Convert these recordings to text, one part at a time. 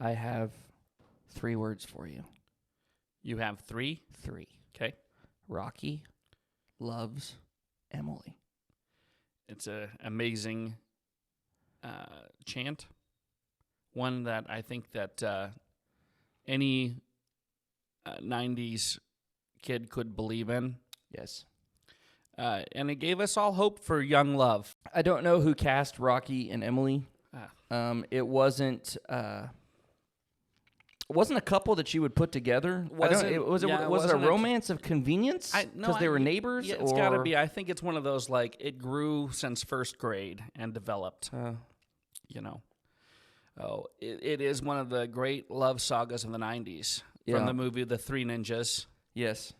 I have 3 words for you. You have 3? 3. Okay. Rocky loves Emily. It's an amazing chant. One that I think that any 90s kid could believe in. Yes. And it gave us all hope for young love. I don't know who cast Rocky and Emily. It wasn't a couple that you would put together. Was it a romance of convenience? Because they were neighbors? Yeah, it's got to be. I think it's one of those, like, it grew since first grade and developed. It is one of the great love sagas of the 90s. From the movie The Three Ninjas. Yes.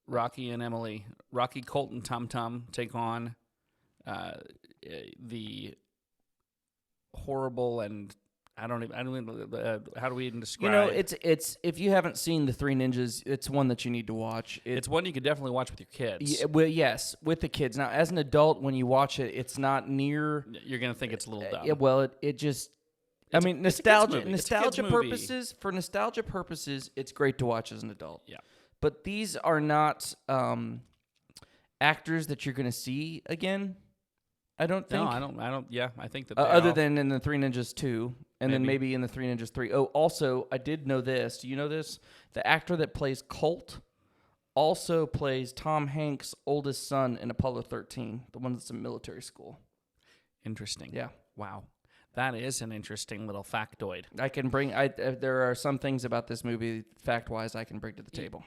Rocky and Emily. Rocky, Colt, and Tum Tum take on the horrible and I don't even how do we even describe? It's if you haven't seen The Three Ninjas, it's one that you need to watch. It's one you could definitely watch with your kids. Yes, with the kids. Now, as an adult, when you watch it, it's not near. You're gonna think it's a little dumb. It just. Nostalgia purposes. For nostalgia purposes, it's great to watch as an adult. Yeah. But these are not actors that you're going to see again. I don't think. No, I don't. Yeah, I think that. Other than in the Three Ninjas 2, and then maybe in the Three Ninjas 3. Oh, also, I did know this. Do you know this? The actor that plays Colt also plays Tom Hanks' oldest son in Apollo 13, the one that's in military school. Interesting. Yeah. Wow. That is an interesting little factoid. There are some things about this movie, fact-wise, I can bring to the table.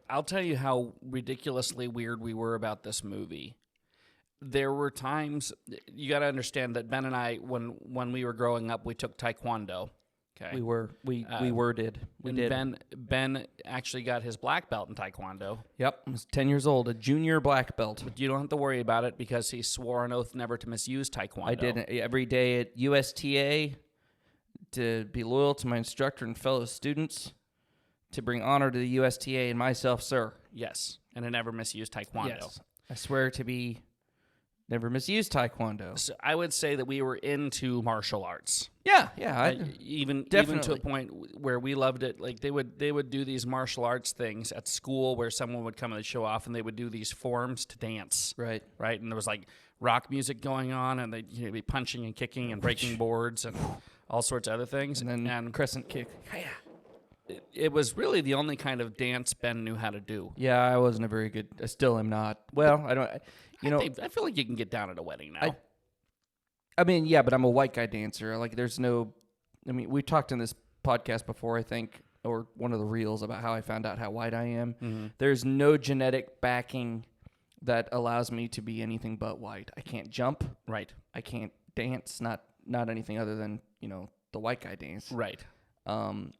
I'll tell you how ridiculously weird we were about this movie. There were times, you got to understand that Ben and I, when we were growing up, we took taekwondo. Okay, we did. Ben actually got his black belt in taekwondo. Yep, I was 10 years old, a junior black belt. But you don't have to worry about it because he swore an oath never to misuse taekwondo. I did every day at USTA to be loyal to my instructor and fellow students, to bring honor to the USTA and myself, sir. Yes, and I never misused taekwondo. Yes, I swear to be never misused taekwondo. So I would say that we were into martial arts. Yeah, even to a point where we loved it. Like they would do these martial arts things at school where someone would come and show off, and they would do these forms to dance. Right, and there was like rock music going on, and they'd be punching and kicking and breaking boards and all sorts of other things, and then crescent kick. It was really the only kind of dance Ben knew how to do. Yeah, I wasn't a very good. I still am not. Well, I don't. I feel like you can get down at a wedding now. But I'm a white guy dancer. Like, we've talked in this podcast before, I think, or one of the reels about how I found out how white I am. Mm-hmm. There's no genetic backing that allows me to be anything but white. I can't jump. Right. I can't dance. Not anything other than, the white guy dance. Right. I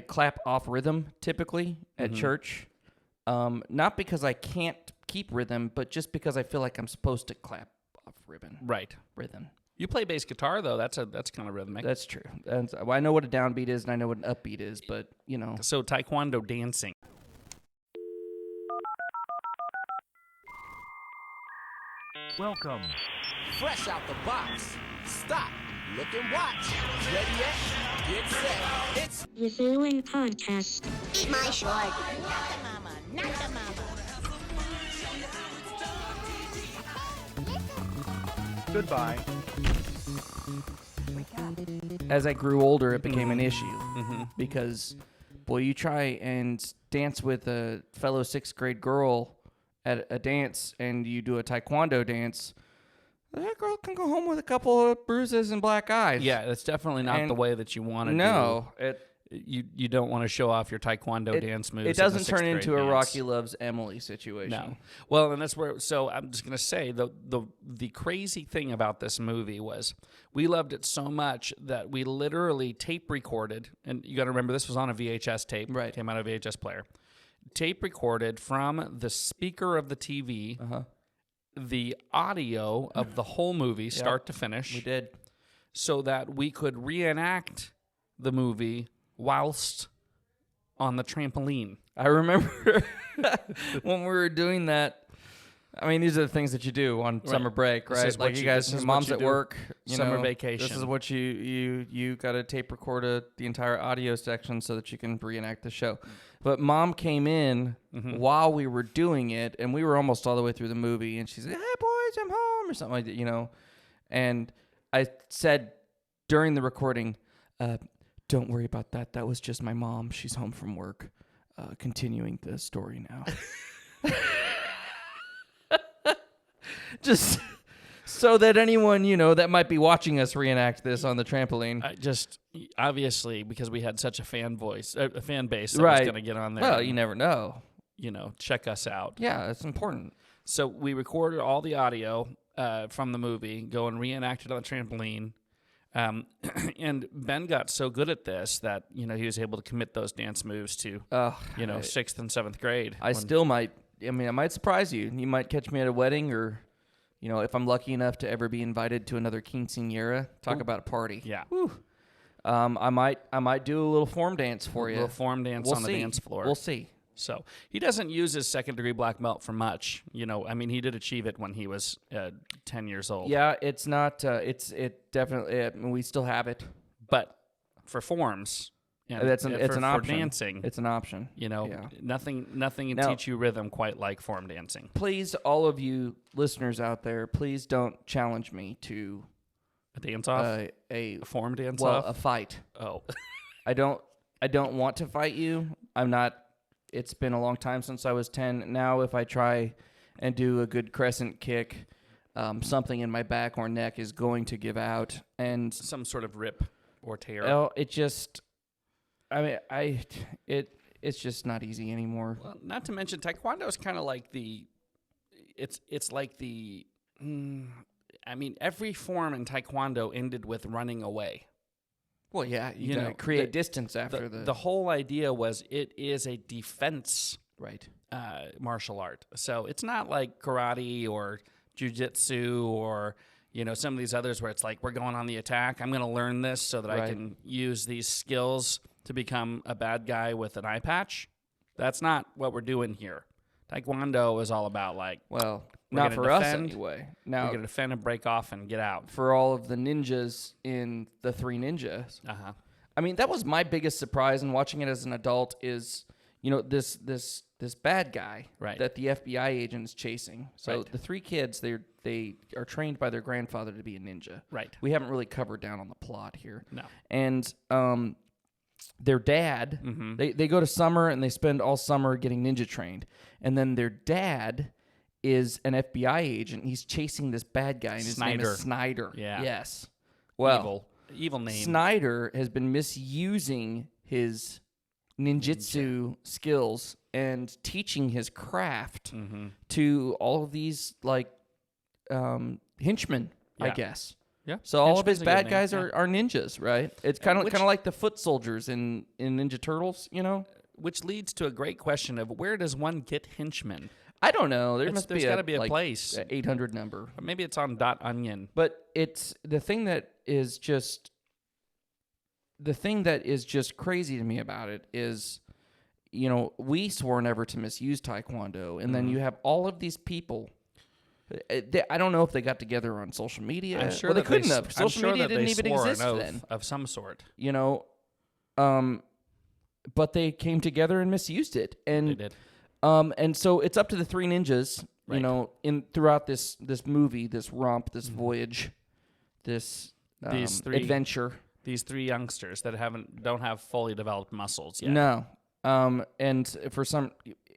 clap off rhythm typically at church. Not because I can't keep rhythm, but just because I feel like I'm supposed to clap off rhythm. Right. Rhythm. You play bass guitar, though. That's kind of rhythmic. That's true. I know what a downbeat is, and I know what an upbeat is, but, So taekwondo dancing. Welcome. Fresh out the box. Stop. Look and watch. Ready yet? Get set. It's the Following Podcast. Eat my short. Not the mama. Not the mama. Goodbye. As I grew older, it became an issue because, boy, you try and dance with a fellow 6th grade girl at a dance, and you do a taekwondo dance. That girl can go home with a couple of bruises and black eyes. Yeah, that's definitely not the way that you want to do. No. You don't want to show off your taekwondo dance moves. It doesn't turn into a dance. Rocky Loves Emily situation. No. Well, and that's where. So I'm just gonna say the crazy thing about this movie was we loved it so much that we literally tape recorded, and you got to remember this was on a VHS tape. Right. Came out of a VHS player. Tape recorded from the speaker of the TV. The audio of the whole movie, start to finish. We did. So that we could reenact the movie whilst on the trampoline. I remember when we were doing that. I mean, these are the things that you do on summer break, This right? is Like what you you- guys, this is mom's what at you do. work, Summer This vacation. is what you got to tape record the entire audio section so that you can reenact the show. But mom came in while we were doing it, and we were almost all the way through the movie, and she said, "Hey boys, I'm home," or something like that, And I said during the recording, "Don't worry about that. That was just my mom. She's home from work. Continuing the story now." Just so that anyone, that might be watching us reenact this on the trampoline. Obviously, because we had such a fan base that was Right. going to get on there. Well, and, you never know. check us out. Yeah, it's important. So we recorded all the audio from the movie, go and reenact it on the trampoline. And Ben got so good at this that, he was able to commit those dance moves to, 6th and 7th grade. I might surprise you. You might catch me at a wedding or, if I'm lucky enough to ever be invited to another quinceañera, talk about a party. Yeah. Whew. I might do a little form dance for you. A little form dance We'll on see. the dance floor. We'll see. So he doesn't use his 2nd-degree black belt for much. He did achieve it when he was 10 years old. Yeah, it's not. It definitely. We still have it. But for forms, and It's an for option. dancing, It's an option. yeah. nothing can Now- teach you rhythm quite like form dancing. Please, all of you listeners out there, please don't challenge me to A dance off, a form dance well off. a fight. Oh, I don't want to fight you. I'm not. It's been a long time since I was 10. Now, if I try and do a good crescent kick, something in my back or neck is going to give out, and some sort of rip or tear. it just. It's just not easy anymore. Well, not to mention Taekwondo is kind of like it's like the. Every form in Taekwondo ended with running away. Well, yeah, you gotta create distance after The whole idea was it is a defense right. martial art. So it's not like karate or jiu-jitsu or some of these others where it's like we're going on the attack. I'm going to learn this so that I Right. can use these skills to become a bad guy with an eye patch. That's not what we're doing here. Taekwondo is all about Well, we're not gonna for us defend. anyway. we're Now, going to defend and break off and get out. for all of the ninjas in the Three Ninjas, Uh-huh. that was my biggest surprise in watching it as an adult is, this bad guy Right. that the FBI agent is chasing. So Right. the three kids, they are trained by their grandfather to be a ninja. Right. We haven't really covered down on the plot here. No. And their dad, they go to summer and they spend all summer getting ninja trained. And then their dad is an FBI agent. He's chasing this bad guy, and his name is Snyder. Yeah. Yes. Well, Evil name. Snyder has been misusing his ninjutsu skills and teaching his craft to all of these henchmen, I Yeah. guess. Yeah. So all of his Henchman's a good bad name, guys yeah. are ninjas, right? It's kind of which- like the foot soldiers in Ninja Turtles, Which leads to a great question of where does one get henchmen? I don't know. There's There's gotta be a place. 800 number. Or maybe it's on .onion. But it's the thing that is just crazy to me about it is, we swore never to misuse Taekwondo, and then you have all of these people. I don't know if they got together on social media. I'm sure they that couldn't s- have. I'm Social sure media that didn't they even swore an exist oath then. of some sort. But they came together and misused it, and They did. and so it's up to the three ninjas, Right. in throughout this movie, this romp, this voyage, this These three- adventure. These three youngsters that don't have fully developed muscles yet. No, and for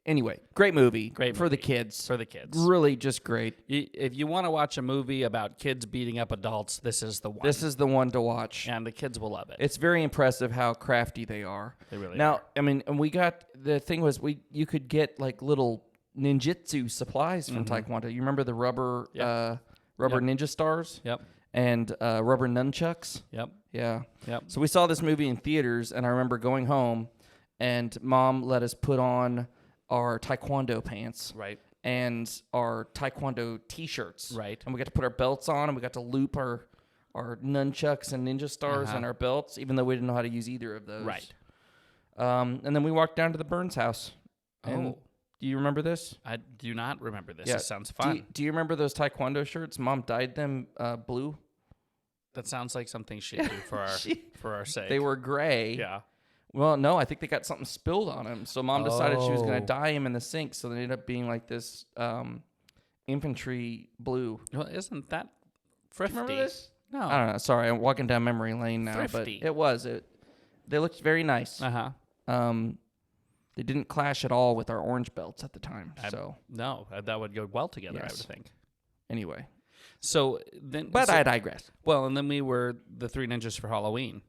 anyway, great movie, Great for the movie. kids, For the kids. really just great. If you want to watch a movie about kids beating up adults, this is the one. This is the one to watch. And the kids will love it. It's very impressive how crafty they are. They really now, are. and we got the thing was you could get like little ninjutsu supplies from Taekwondo. You remember the rubber Yep. ninja stars? Yep. And rubber nunchucks. Yep. Yeah. Yep. So we saw this movie in theaters, and I remember going home, and Mom let us put on our Taekwondo pants. Right. And our Taekwondo T-shirts. Right. And we got to put our belts on, and we got to loop our nunchucks and ninja stars and our belts, even though we didn't know how to use either of those. Right. And then we walked down to the Burns house. And Oh. Do you remember this? I do not remember this. Yeah. This sounds fun. Do you remember those taekwondo shirts? Mom dyed them blue. That sounds like something she'd do for our sake. They were gray. Yeah. Well, no, I think they got something spilled on them. So Mom decided she was going Oh. to dye them in the sink. So they ended up being like this infantry blue. Well, isn't that thrifty? Remember this? No. I don't know. Sorry, I'm walking down memory lane now, Thrifty. but it was. They looked very nice. Uh-huh. They didn't clash at all with our orange belts at the time. So No, that would go well together, I Yes. would think. anyway, So then, but I digress. Well, and then we were the Three Ninjas for Halloween.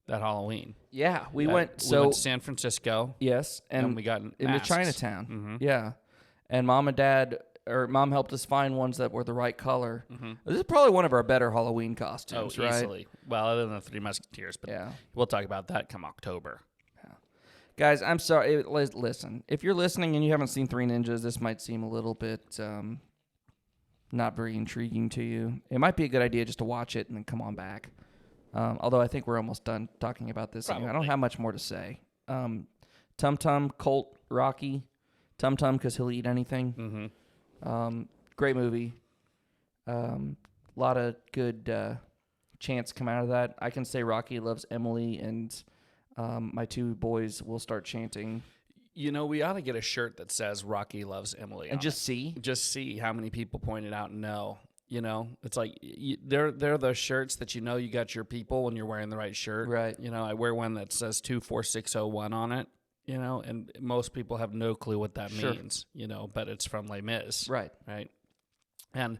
That Halloween, Yeah, we That- went. we So went to San Francisco, yes, and we got into masks. Chinatown. Mhm. Yeah, and Mom helped us find ones that were the right color. Mhm. This is probably one of our better Halloween Oh, costumes, right? easily. Well, other than the Three Musketeers, but Yeah. we'll talk about that come October. Guys, I'm sorry. Listen, if you're listening and you haven't seen Three Ninjas, this might seem a little bit not very intriguing to you. It might be a good idea just to watch it and then come on back. Although I think we're almost done talking about this. Anyway. I don't Probably. have much more to say. Tum Tum, Colt, Rocky. Tum Tum because he'll eat anything. Mm-hmm. Great movie. A lot of good chants come out of that. I can say Rocky loves Emily, and my two boys will start chanting. You know, we ought to get a shirt that says Rocky loves Emily. And on just it. see. Just see how many people point it out and know. You know, it's like they're those shirts that you know you got your people when you're wearing the right shirt. Right. You know, I wear one that says 24601 on it. You know, and most people have no clue what that Sure. means. You know, but it's from Les Mis. Right. Right. And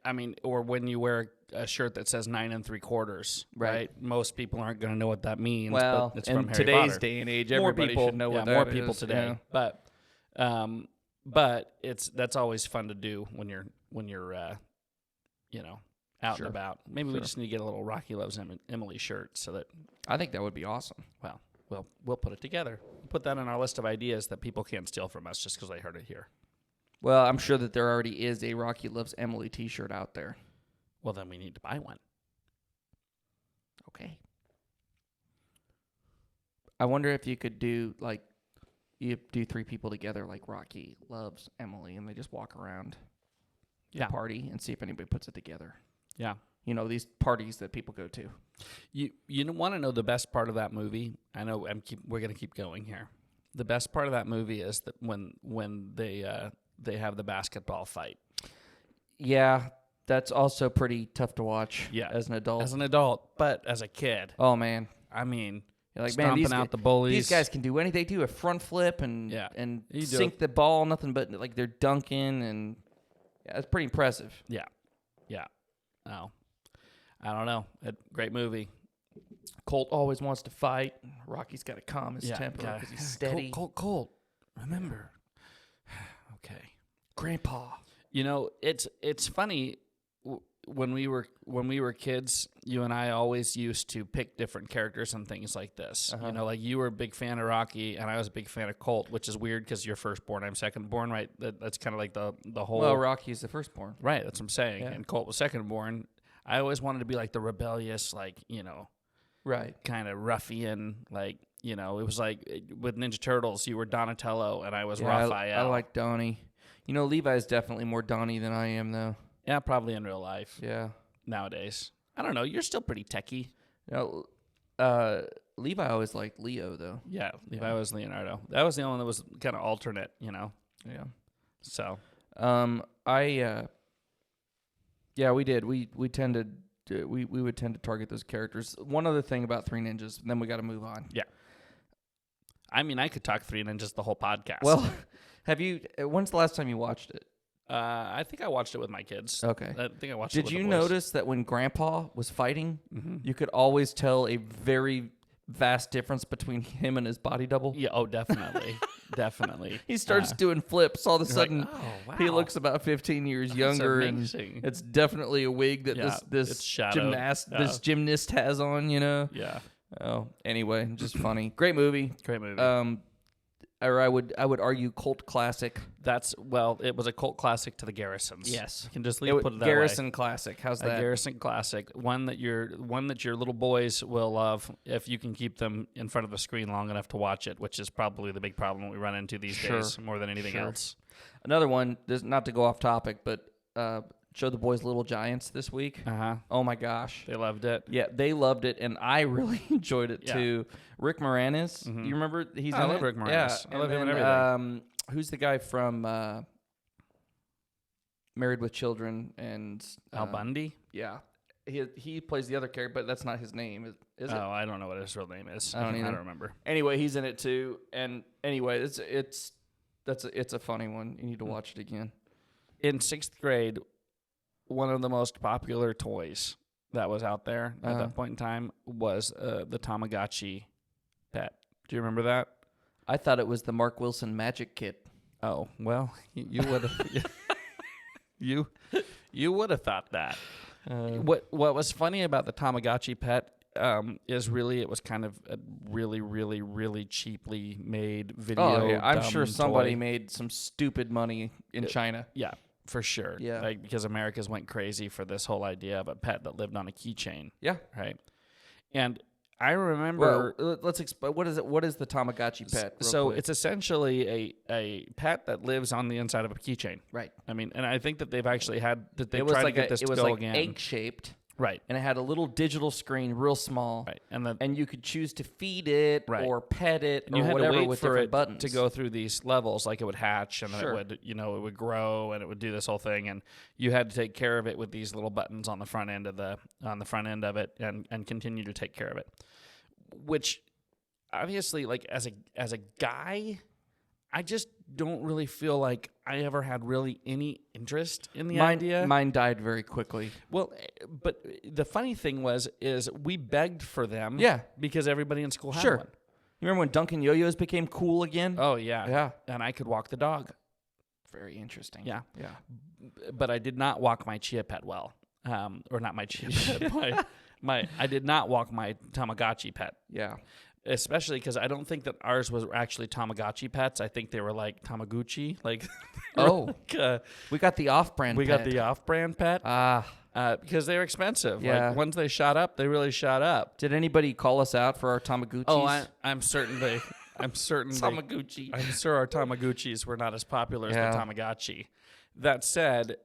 I mean, or when you wear a shirt that says 9 3/4, right? Most people aren't going to know what that means. Well, but it's in from Harry today's Potter. day and age, More everybody people should know what that more is, people today. yeah. But that's always fun to do when you're out Sure. and about. Maybe we Sure. just need to get a little Rocky Loves Emily shirt so that I think that would be awesome. we'll put it together. Put that on our list of ideas that people can't steal from us just because they heard it here. Well, I'm sure that there already is a Rocky Loves Emily t-shirt out there. Well, then we need to buy one. Okay. I wonder if you could do, like, you do three people together like Rocky Loves Emily, and they just walk around the party and see if anybody puts it together. Yeah. You know, these parties that people go to. You want to know the best part of that movie? I know we're going to keep going here. The best part of that movie is that when they have the basketball fight. Yeah, that's also pretty tough to watch as an adult. As an adult, but as a kid, oh, man. I mean, You're like, stomping man, out the bullies. These guys can do anything. They do a front flip and You do sink the ball, nothing but like they're dunking, and it's pretty impressive. Yeah. Oh, I don't know. Great movie. Colt always wants to fight. Rocky's got to calm his temper because he's steady. Colt. Remember. Okay. Grandpa. You know, it's funny. When we were kids, you and I always used to pick different characters and things like this. You know, like you were a big fan of Rocky, and I was a big fan of Colt, which is weird because you're firstborn, I'm secondborn, right? That's kind of like the whole. Well, Rocky's the firstborn. Right, that's what I'm saying. Yeah. And Colt was secondborn. I always wanted to be like the rebellious, Right. kind of ruffian, it was like with Ninja Turtles, you were Donatello and I was Raphael. I like Donnie. You know, Levi's definitely more Donnie than I am, though. Yeah, probably in real life. Yeah. Nowadays. I don't know. You're still pretty techie. You know, Levi always liked Leo, though. Yeah, Levi was Leonardo. That was the only one that was kind of alternate, Yeah. So. We did. We tended to, we would tend to target those characters. One other thing about Three Ninjas, and then we got to move on. Yeah. I mean, I could talk Three Ninjas the whole podcast. Well, when's the last time you watched it? I think I watched it with my kids. Okay. I think I watched it Did with you the boys. notice that when Grandpa was fighting, you could always tell a very vast difference between him and his body double? Yeah, oh, definitely. Definitely. He starts doing flips. All of a You're like, sudden, oh, wow. he looks about 15 years younger, and amazing. it's definitely a wig that Yeah, this it's shadowed. this gymnast has on. You know. Yeah. Oh, anyway, just funny. Great movie. Great movie. or I would argue cult classic. It was a cult classic to the Garrisons. Yes. You can just It put it that Garrison way. classic. How's A that? Garrison classic, one that your little boys will love if you can keep them in front of the screen long enough to watch it, which is probably the big problem we run into these days more than anything else. Another one, not to go off topic, but show the boys Little Giants this week. Oh my gosh, They loved it. yeah, they loved it, and I really enjoyed it Yeah. too. Rick Moranis, you remember? He's I in love it? Rick Moranis. Yeah, I love him and then, everything. Who's the guy from Married with Children and Al Bundy? Yeah, he plays the other character, but that's not his name, is it? Oh, I don't know what his real name is. I don't either. remember. Anyway, he's in it too, and anyway, it's a funny one. You need to watch it again. In 6th grade, one of the most popular toys that was out there at that point in time was the Tamagotchi pet. Do you remember that? I thought it was the Mark Wilson Magic Kit. Oh, well, you would have you would have thought that. What was funny about the Tamagotchi pet is really it was kind of a really, really, really cheaply made video. Oh, yeah. I'm dumb sure somebody toy. made some stupid money in China. Yeah, for sure. Yeah. Like, because America's went crazy for this whole idea of a pet that lived on a keychain. Yeah. Right. And I remember. Well, let's explain. What is it? What is the Tamagotchi pet? real So quick? it's essentially a pet that lives on the inside of a keychain. right. I mean, and I think that they've actually had that they've It was tried like to get this it to was go like again. egg shaped, Right. and it had a little digital screen, real small. Right. And you could choose to feed it Right. or pet it And or you had whatever to wait with for different it buttons to go through these levels, like it would hatch and then Sure. it would grow and it would do this whole thing, and you had to take care of it with these little buttons on the front end of it and continue to take care of it. Which obviously, like as a guy, I just don't really feel like I ever had really any interest in the idea. Mine died very quickly. Well, but the funny thing is we begged for them. Yeah. Because everybody in school had Sure. one. You remember when Dunkin' Yo-Yos became cool again? Oh, yeah. Yeah. And I could walk the dog. Very interesting. Yeah. Yeah. But I did not walk my Chia Pet well. Or not my Chia Pet. I did not walk my Tamagotchi pet. Yeah. Especially because I don't think that ours was actually Tamagotchi pets. I think they were like Tamaguchi. Like, Oh. like, We got the off-brand we pet. got the off-brand pet because they were expensive. Yeah. Like, once they shot up, they really shot up. Did anybody call us out for our Tamagotchis? Oh, I'm certain they. I'm certain Tamaguchi. I'm sure our Tamaguchis were not as popular as Yeah. the Tamagotchi. That said,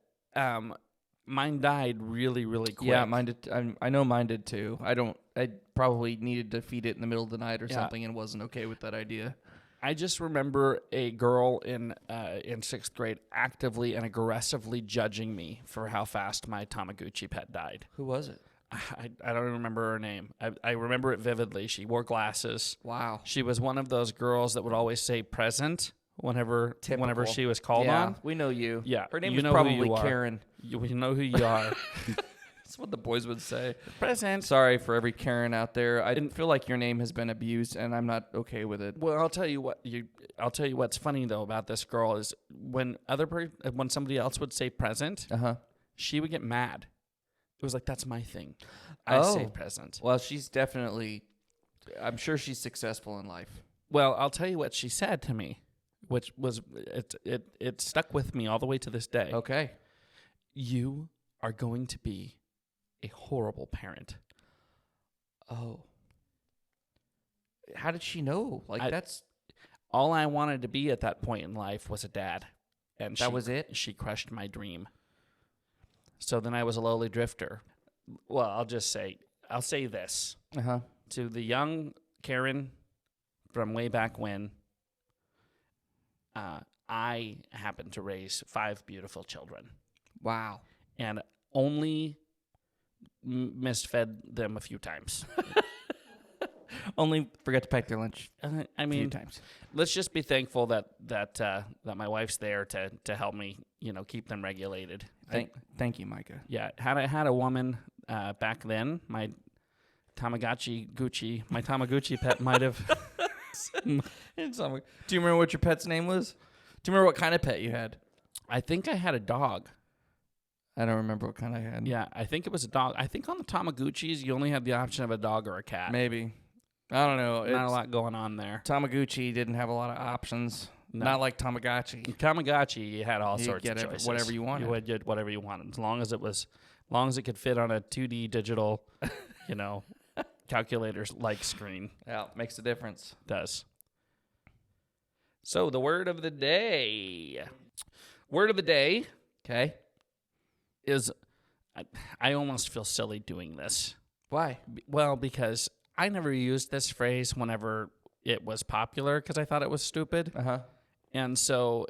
mine died really, really quick. Yeah, mine did. I know mine did too. I probably needed to feed it in the middle of the night or something and wasn't okay with that idea. I just remember a girl in 6th grade actively and aggressively judging me for how fast my Tamaguchi pet died. Who was it? I don't even remember her name. I remember it vividly. She wore glasses. Wow. She was one of those girls that would always say present whenever she was called yeah, on. we know you. Yeah, Her name you was know who probably you are. Karen. We know who you are. That's what the boys would say. Present. Sorry for every Karen out there. I didn't feel like your name has been abused, and I'm not okay with it. Well, I'll tell you what's funny though about this girl is when somebody else would say present, she would get mad. It was like, that's my thing. I say present. Well, she's definitely. I'm sure she's successful in life. Well, I'll tell you what she said to me, which was it stuck with me all the way to this day. Okay. You are going to be a horrible parent. Oh. How did she know? That's all I wanted to be at that point in life was a dad. And that was it? She crushed my dream. So then I was a lowly drifter. Well, I'll say this. To the young Karen from way back when, I happened to raise 5 beautiful children. Wow. And only misfed them a few times. Only forgot to pack their lunch I mean, a few times. Let's just be thankful that my wife's there to help me, keep them regulated. Thank you, Micah. Yeah, had I had a woman back then, my Tamagotchi pet might have. Do you remember what your pet's name was? Do you remember what kind of pet you had? I think I had a dog. I don't remember what kind I had. Yeah, I think it was a dog. I think on the Tamaguchis, you only had the option of a dog or a cat. Maybe. I don't know. Not a lot going on there. Tamagotchi didn't have a lot of options. No. Not like Tamagotchi. Tamagotchi, you had all You sorts get of choices. whatever you wanted. You would get whatever you wanted, as long as it could fit on a 2D digital, calculators-like screen. Yeah, makes a difference. Does. So the word of the day. Word of the day. Okay. Is I almost feel silly doing this. Why? Well, because I never used this phrase whenever it was popular because I thought it was stupid. Uh-huh. And so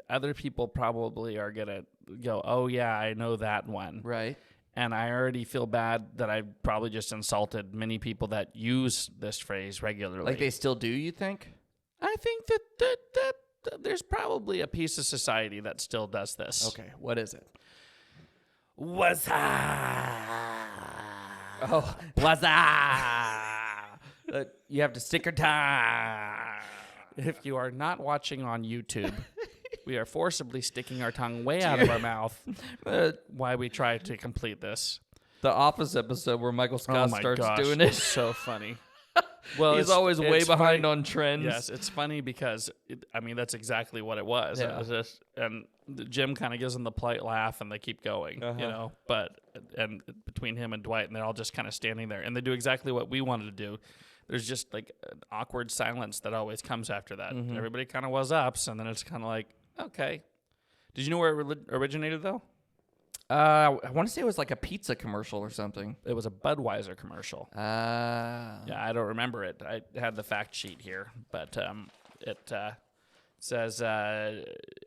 other people probably are going to go, oh, yeah, I know that one. Right. And I already feel bad that I probably just insulted many people that use this phrase regularly. Like they still do, you think? I think that there's probably a piece of society that still does this. Okay, what is it? What's up? Oh, what's up? You have to stick your tongue. If you are not watching on YouTube, we are forcibly sticking our tongue way out of our mouth while we try to complete this. The Office episode where Michael Scott starts doing it's it. so funny. Well, He's always way it's behind funny. on trends. Yes, it's funny because, that's exactly what it was. Yeah. It was just, and Jim kind of gives them the polite laugh, and they keep going, and between him and Dwight, and they're all just kind of standing there, and they do exactly what we wanted to do. There's just like an awkward silence that always comes after that. Mm-hmm. Everybody kind of was ups, and then it's kind of like, okay. Did you know where it originated, though? I want to say it was like a pizza commercial or something. It was a Budweiser commercial. Yeah, I don't remember it. I had the fact sheet here, but it says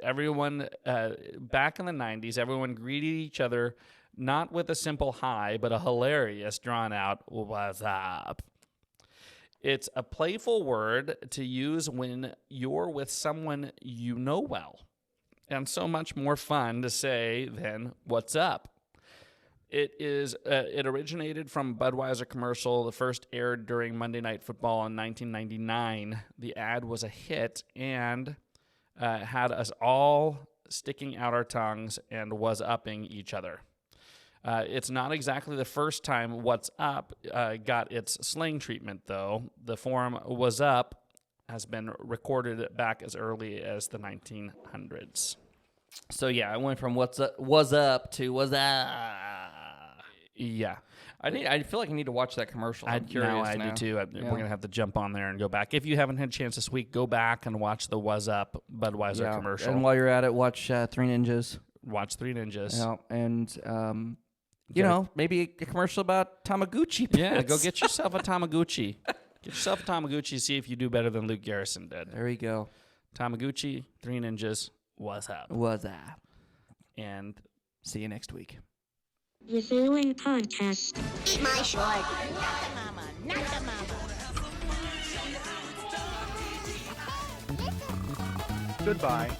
everyone back in the 90s, everyone greeted each other not with a simple hi, but a hilarious, drawn-out "What's up?" It's a playful word to use when you're with someone you know well, and so much more fun to say than "What's up?" It originated from a Budweiser commercial. The first aired during Monday Night Football in 1999. The ad was a hit and had us all sticking out our tongues and was-upping each other. It's not exactly the first time "What's up" got its slang treatment, though. The form "was up" has been recorded back as early as the 1900s. So yeah, I went from was up to was up. Yeah. I feel like I need to watch that commercial. I'm curious I now. do too. We're going to have to jump on there and go back. If you haven't had a chance this week, go back and watch the "Was Up" Budweiser commercial. And while you're at it, watch Three Ninjas. Watch Three Ninjas. Yeah, and maybe a commercial about Tamagotchi pets. Yeah, go get yourself a Tamagotchi. Get yourself a Tamagotchi, see if you do better than Luke Garrison did. There you go. Tamagotchi, Three Ninjas, "Was Up?" Was up. And See you next week. The following podcast Eat my short. Not the mama, not the mama. Goodbye.